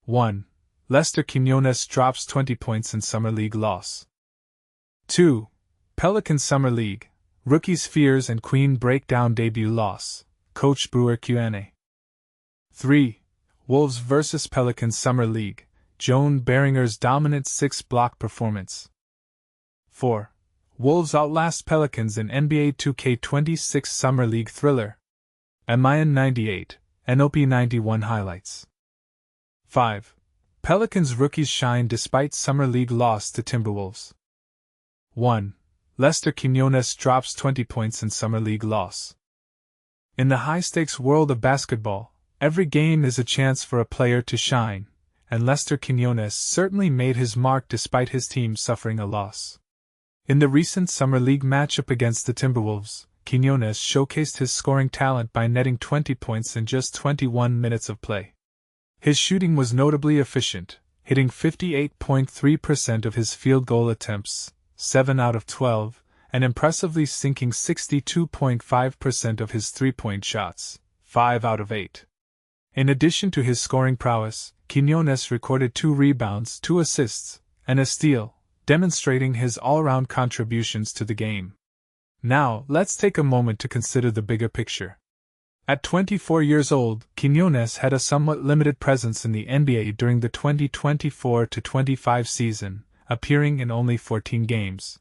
1. Lester Quinones drops 20 points in Summer League loss. 2. Pelicans Summer League, Rookies Fears and Queen Breakdown debut loss, Coach Brewer Q&A. 3. Wolves vs Pelicans Summer League, Joan Beringer's dominant 6-block performance. 4. Wolves outlast Pelicans in NBA 2K26 Summer League thriller. Mayan 98, NOP 91 highlights. 5. Pelicans rookies shine despite Summer League loss to Timberwolves. 1. Lester Quinones drops 20 points in Summer League loss. In the high-stakes world of basketball, every game is a chance for a player to shine, and Lester Quinones certainly made his mark despite his team suffering a loss. In the recent Summer League matchup against the Timberwolves, Quinones showcased his scoring talent by netting 20 points in just 21 minutes of play. His shooting was notably efficient, hitting 58.3% of his field goal attempts, 7 out of 12, and impressively sinking 62.5% of his three-point shots, 5 out of 8. In addition to his scoring prowess, Quinones recorded 2 rebounds, 2 assists, and a steal, demonstrating his all-around contributions to the game. Now, let's take a moment to consider the bigger picture. At 24 years old, Quinones had a somewhat limited presence in the NBA during the 2024-25 season, appearing in only 14 games.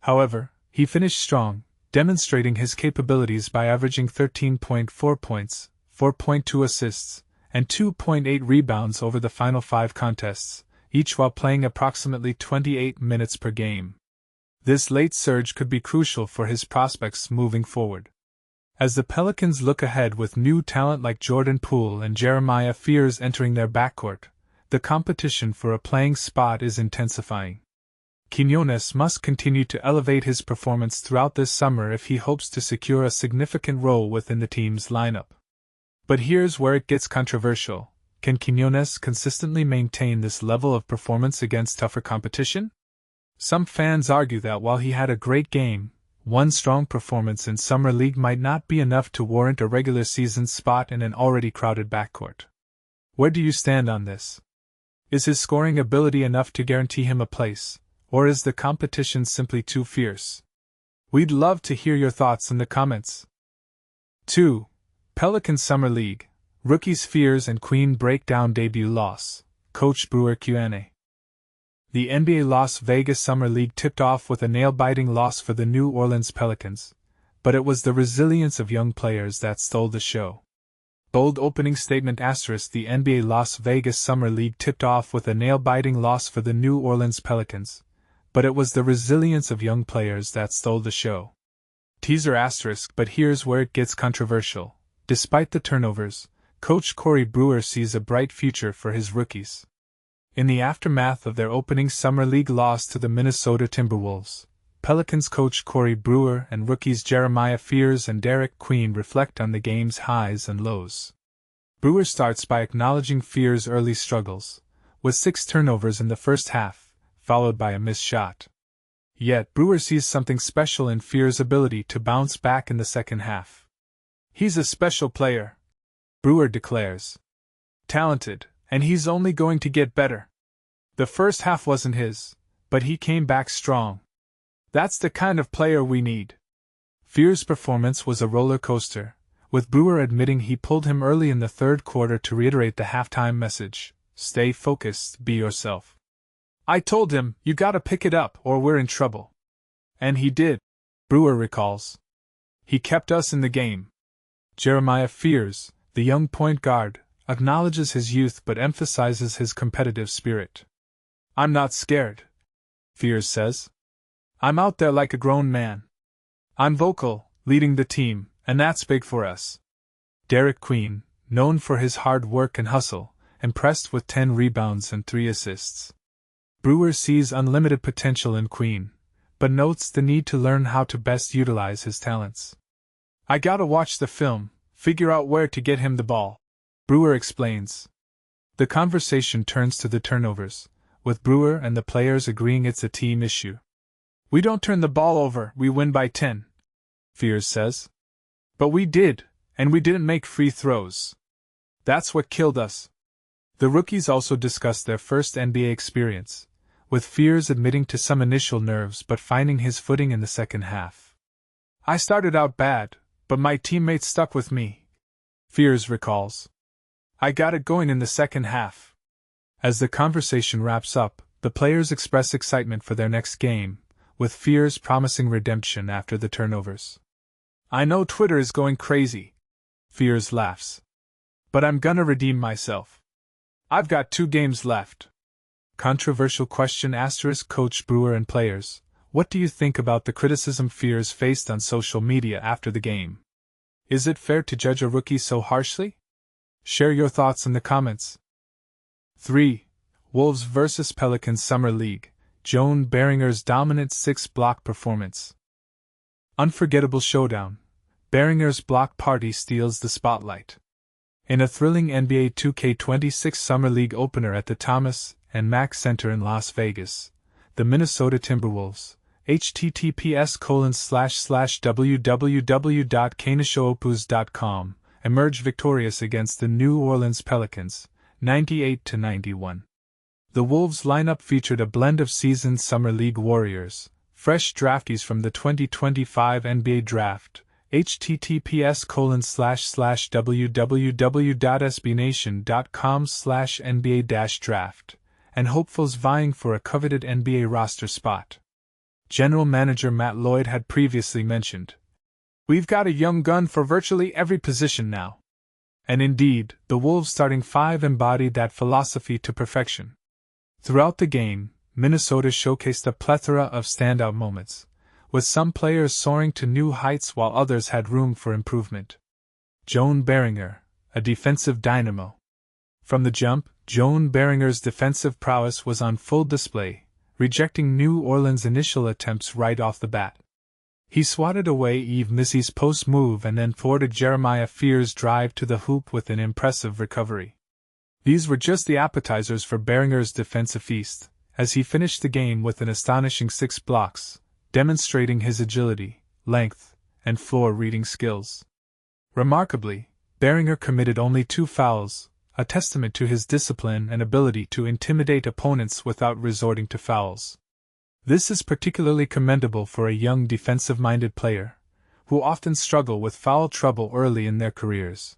However, he finished strong, demonstrating his capabilities by averaging 13.4 points, 4.2 assists, and 2.8 rebounds over the final 5 contests, each while playing approximately 28 minutes per game. This late surge could be crucial for his prospects moving forward. As the Pelicans look ahead with new talent like Jordan Poole and Jeremiah Fears entering their backcourt, the competition for a playing spot is intensifying. Quinones must continue to elevate his performance throughout this summer if he hopes to secure a significant role within the team's lineup. But here's where it gets controversial. Can Quinones consistently maintain this level of performance against tougher competition? Some fans argue that while he had a great game, one strong performance in Summer League might not be enough to warrant a regular season spot in an already crowded backcourt. Where do you stand on this? Is his scoring ability enough to guarantee him a place, or is the competition simply too fierce? We'd love to hear your thoughts in the comments. 2. Pelicans Summer League, Rookies Fears and Queen Breakdown debut loss, Coach Brewer Q&A. The NBA Las Vegas Summer League tipped off with a nail-biting loss for the New Orleans Pelicans, but it was the resilience of young players that stole the show. Bold opening statement *. The NBA Las Vegas Summer League tipped off with a nail-biting loss for the New Orleans Pelicans, but it was the resilience of young players that stole the show. Teaser *. But here's where it gets controversial. Despite the turnovers, Coach Corey Brewer sees a bright future for his rookies. In the aftermath of their opening Summer League loss to the Minnesota Timberwolves, Pelicans coach Corey Brewer and rookies Jeremiah Fears and Derek Queen reflect on the game's highs and lows. Brewer starts by acknowledging Fears' early struggles, with 6 turnovers in the first half, followed by a missed shot. Yet Brewer sees something special in Fears' ability to bounce back in the second half. "He's a special player," Brewer declares. "Talented, and he's only going to get better. The first half wasn't his, but he came back strong. That's the kind of player we need." Fears' performance was a roller coaster, with Brewer admitting he pulled him early in the third quarter to reiterate the halftime message, "Stay focused, be yourself." "I told him, you gotta pick it up or we're in trouble." And he did, Brewer recalls. "He kept us in the game." Jeremiah Fears, the young point guard, acknowledges his youth but emphasizes his competitive spirit. "I'm not scared," Fears says. "I'm out there like a grown man. I'm vocal, leading the team, and that's big for us." Derek Queen, known for his hard work and hustle, impressed with 10 rebounds and 3 assists. Brewer sees unlimited potential in Queen, but notes the need to learn how to best utilize his talents. "I gotta watch the film, figure out where to get him the ball," Brewer explains. The conversation turns to the turnovers, with Brewer and the players agreeing it's a team issue. "We don't turn the ball over, we win by 10, Fears says. "But we did, and we didn't make free throws. That's what killed us." The rookies also discussed their first NBA experience, with Fears admitting to some initial nerves but finding his footing in the second half. "I started out bad, but my teammates stuck with me," Fears recalls. "I got it going in the second half." As the conversation wraps up, the players express excitement for their next game, with Fears promising redemption after the turnovers. "I know Twitter is going crazy," Fears laughs, "but I'm gonna redeem myself. I've got 2 games left." Controversial question * Coach Brewer and players: what do you think about the criticism Fears faced on social media after the game? Is it fair to judge a rookie so harshly? Share your thoughts in the comments. 3. Wolves vs Pelicans Summer League. Joan Beringer's dominant 6-block performance. Unforgettable showdown. Beringer's block party steals the spotlight. In a thrilling NBA 2K26 Summer League opener at the Thomas & Mack Center in Las Vegas, the Minnesota Timberwolves, https://www.canishoopus.com, emerged victorious against the New Orleans Pelicans, 98-91. The Wolves lineup featured a blend of seasoned Summer League warriors, fresh draftees from the 2025 NBA Draft, https://www.sbnation.com/NBA-draft, and hopefuls vying for a coveted NBA roster spot. General Manager Matt Lloyd had previously mentioned, "We've got a young gun for virtually every position now." And indeed, the Wolves' starting 5 embodied that philosophy to perfection. Throughout the game, Minnesota showcased a plethora of standout moments, with some players soaring to new heights while others had room for improvement. Joan Beringer, a defensive dynamo. From the jump, Joan Beringer's defensive prowess was on full display, rejecting New Orleans' initial attempts right off the bat. He swatted away Yves Missy's post move and then thwarted Jeremiah Fears' drive to the hoop with an impressive recovery. These were just the appetizers for Beringer's defensive feast, as he finished the game with an astonishing 6 blocks, demonstrating his agility, length, and floor-reading skills. Remarkably, Beringer committed only 2 fouls, a testament to his discipline and ability to intimidate opponents without resorting to fouls. This is particularly commendable for a young defensive-minded player, who often struggle with foul trouble early in their careers.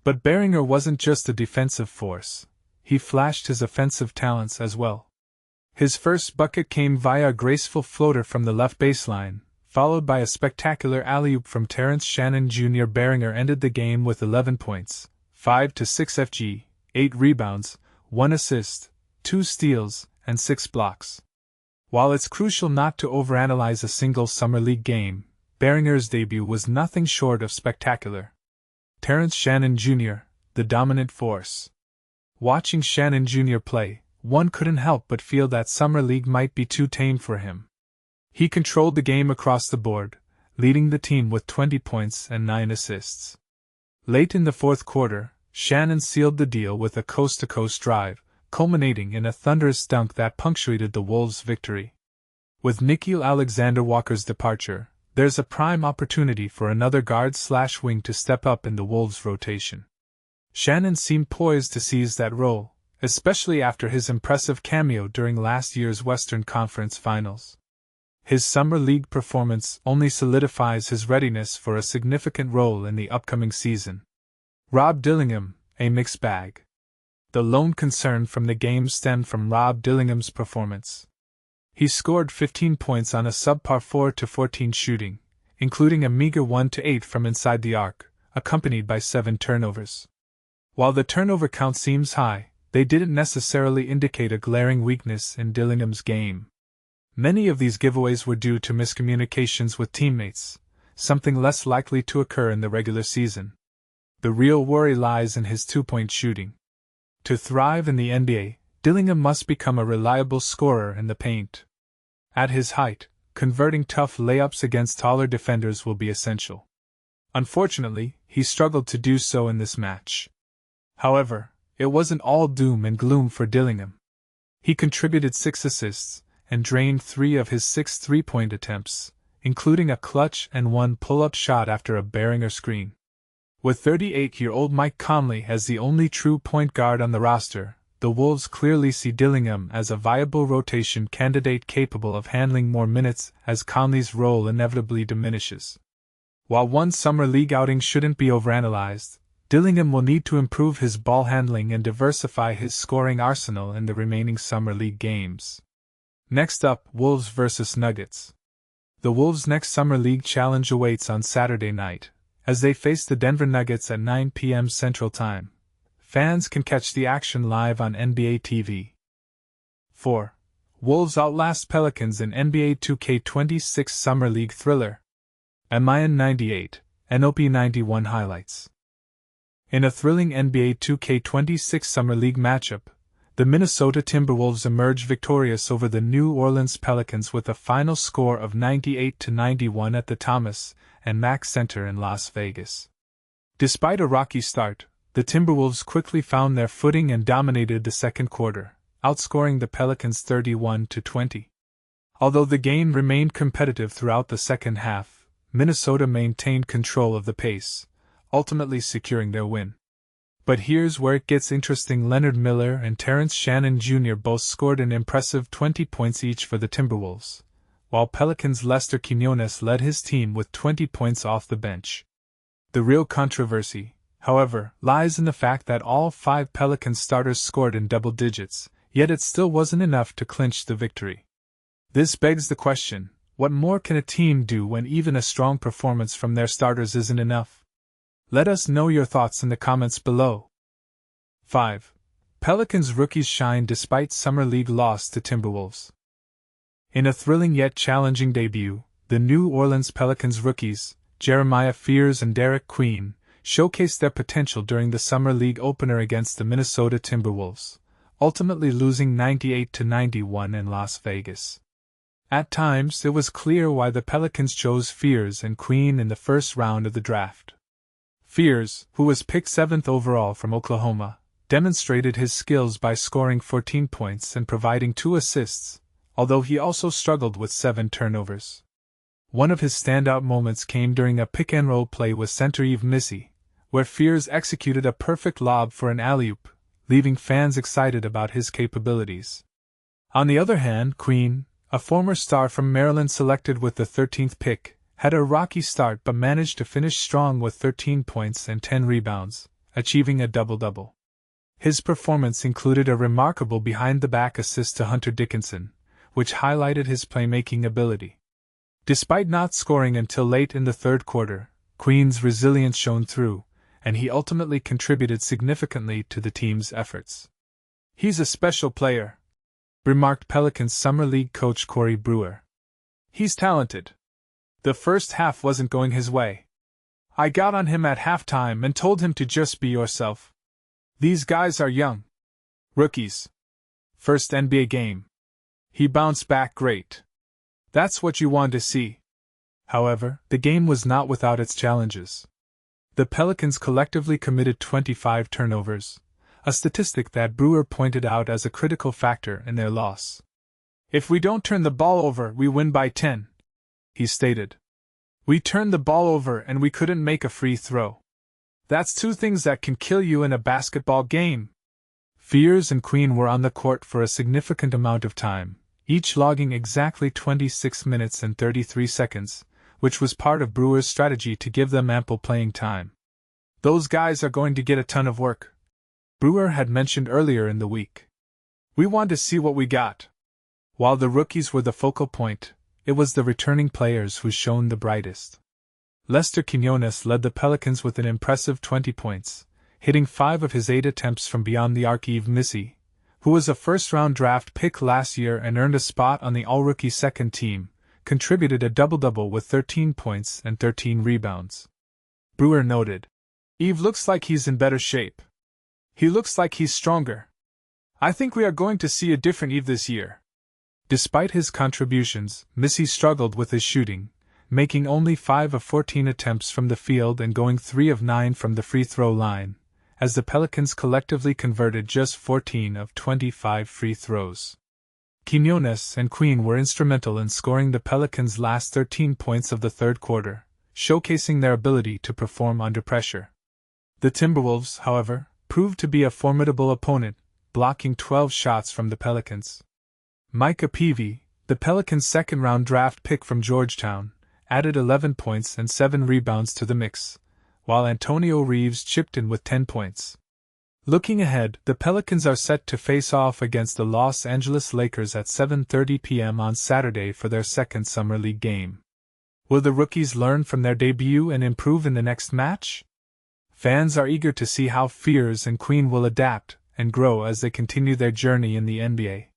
But Beringer wasn't just a defensive force, he flashed his offensive talents as well. His first bucket came via a graceful floater from the left baseline, followed by a spectacular alley-oop from Terrence Shannon Jr. Beringer ended the game with 11 points, 5 to 6 FG, 8 rebounds, 1 assist, 2 steals, and 6 blocks. While it's crucial not to overanalyze a single Summer League game, Beringer's debut was nothing short of spectacular. Terrence Shannon Jr., the dominant force. Watching Shannon Jr. play, one couldn't help but feel that Summer League might be too tame for him. He controlled the game across the board, leading the team with 20 points and 9 assists. Late in the fourth quarter, Shannon sealed the deal with a coast-to-coast drive, culminating in a thunderous dunk that punctuated the Wolves' victory. With Nickeil Alexander-Walker's departure, there's a prime opportunity for another guard/wing to step up in the Wolves' rotation. Shannon seemed poised to seize that role, especially after his impressive cameo during last year's Western Conference Finals. His Summer League performance only solidifies his readiness for a significant role in the upcoming season. Rob Dillingham, a mixed bag. The lone concern from the game stemmed from Rob Dillingham's performance. He scored 15 points on a subpar 4-14 shooting, including a meager 1-8 from inside the arc, accompanied by 7 turnovers. While the turnover count seems high, they didn't necessarily indicate a glaring weakness in Dillingham's game. Many of these giveaways were due to miscommunications with teammates, something less likely to occur in the regular season. The real worry lies in his 2-point shooting. To thrive in the NBA, Dillingham must become a reliable scorer in the paint. At his height, converting tough layups against taller defenders will be essential. Unfortunately, he struggled to do so in this match. However, it wasn't all doom and gloom for Dillingham. He contributed 6 assists, and drained 3 of his 6 3-point attempts, including a clutch and 1 pull-up shot after a Beringer screen. With 38-year-old Mike Conley as the only true point guard on the roster, the Wolves clearly see Dillingham as a viable rotation candidate capable of handling more minutes as Conley's role inevitably diminishes. While one summer league outing shouldn't be overanalyzed, Dillingham will need to improve his ball handling and diversify his scoring arsenal in the remaining summer league games. Next up, Wolves vs Nuggets. The Wolves' next summer league challenge awaits on Saturday night, as they face the Denver Nuggets at 9 p.m. Central Time. Fans can catch the action live on NBA TV. 4. Wolves Outlast Pelicans in NBA 2K26 Summer League Thriller. Amayan 98, NOP 91 highlights. In a thrilling NBA 2K26 Summer League matchup, the Minnesota Timberwolves emerged victorious over the New Orleans Pelicans with a final score of 98-91 at the Thomas and Mack Center in Las Vegas. Despite a rocky start, the Timberwolves quickly found their footing and dominated the second quarter, outscoring the Pelicans 31-20. Although the game remained competitive throughout the second half, Minnesota maintained control of the pace, ultimately securing their win. But here's where it gets interesting. Leonard Miller and Terrence Shannon Jr. both scored an impressive 20 points each for the Timberwolves, while Pelicans' Lester Quinones led his team with 20 points off the bench. The real controversy, however, lies in the fact that all 5 Pelicans starters scored in double digits, yet it still wasn't enough to clinch the victory. This begs the question, what more can a team do when even a strong performance from their starters isn't enough? Let us know your thoughts in the comments below. 5. Pelicans rookies shine despite Summer League loss to Timberwolves. In a thrilling yet challenging debut, the New Orleans Pelicans rookies, Jeremiah Fears and Derek Queen, showcased their potential during the Summer League opener against the Minnesota Timberwolves, ultimately losing 98-91 in Las Vegas. At times, it was clear why the Pelicans chose Fears and Queen in the first round of the draft. Fears, who was picked 7th overall from Oklahoma, demonstrated his skills by scoring 14 points and providing 2 assists, although he also struggled with 7 turnovers. One of his standout moments came during a pick-and-roll play with center Yves Missy, where Fears executed a perfect lob for an alley-oop, leaving fans excited about his capabilities. On the other hand, Queen, a former star from Maryland selected with the 13th pick, had a rocky start but managed to finish strong with 13 points and 10 rebounds, achieving a double-double. His performance included a remarkable behind-the-back assist to Hunter Dickinson, which highlighted his playmaking ability. Despite not scoring until late in the third quarter, Queen's resilience shone through, and he ultimately contributed significantly to the team's efforts. "He's a special player," remarked Pelicans Summer League coach Corey Brewer. "He's talented. The first half wasn't going his way. I got on him at halftime and told him to just be yourself. These guys are young. Rookies. First NBA game. He bounced back great. That's what you want to see." However, the game was not without its challenges. The Pelicans collectively committed 25 turnovers, a statistic that Brewer pointed out as a critical factor in their loss. "If we don't turn the ball over, we win by 10. He stated. "We turned the ball over and we couldn't make a free throw. That's 2 things that can kill you in a basketball game." Fears and Queen were on the court for a significant amount of time, each logging exactly 26 minutes and 33 seconds, which was part of Brewer's strategy to give them ample playing time. "Those guys are going to get a ton of work," Brewer had mentioned earlier in the week. "We want to see what we got." While the rookies were the focal point, it was the returning players who shone the brightest. Lester Quinones led the Pelicans with an impressive 20 points, hitting 5 of his 8 attempts from beyond the arc. Yves Missy, who was a first-round draft pick last year and earned a spot on the all-rookie second team, contributed a double-double with 13 points and 13 rebounds. Brewer noted, "Yves looks like he's in better shape. He looks like he's stronger. I think we are going to see a different Yves this year." Despite his contributions, Missy struggled with his shooting, making only 5 of 14 attempts from the field and going 3 of 9 from the free throw line, as the Pelicans collectively converted just 14 of 25 free throws. Quinones and Queen were instrumental in scoring the Pelicans' last 13 points of the third quarter, showcasing their ability to perform under pressure. The Timberwolves, however, proved to be a formidable opponent, blocking 12 shots from the Pelicans. Micah Peavy, the Pelicans' second-round draft pick from Georgetown, added 11 points and 7 rebounds to the mix, while Antonio Reeves chipped in with 10 points. Looking ahead, the Pelicans are set to face off against the Los Angeles Lakers at 7:30 p.m. on Saturday for their second Summer League game. Will the rookies learn from their debut and improve in the next match? Fans are eager to see how Fears and Queen will adapt and grow as they continue their journey in the NBA.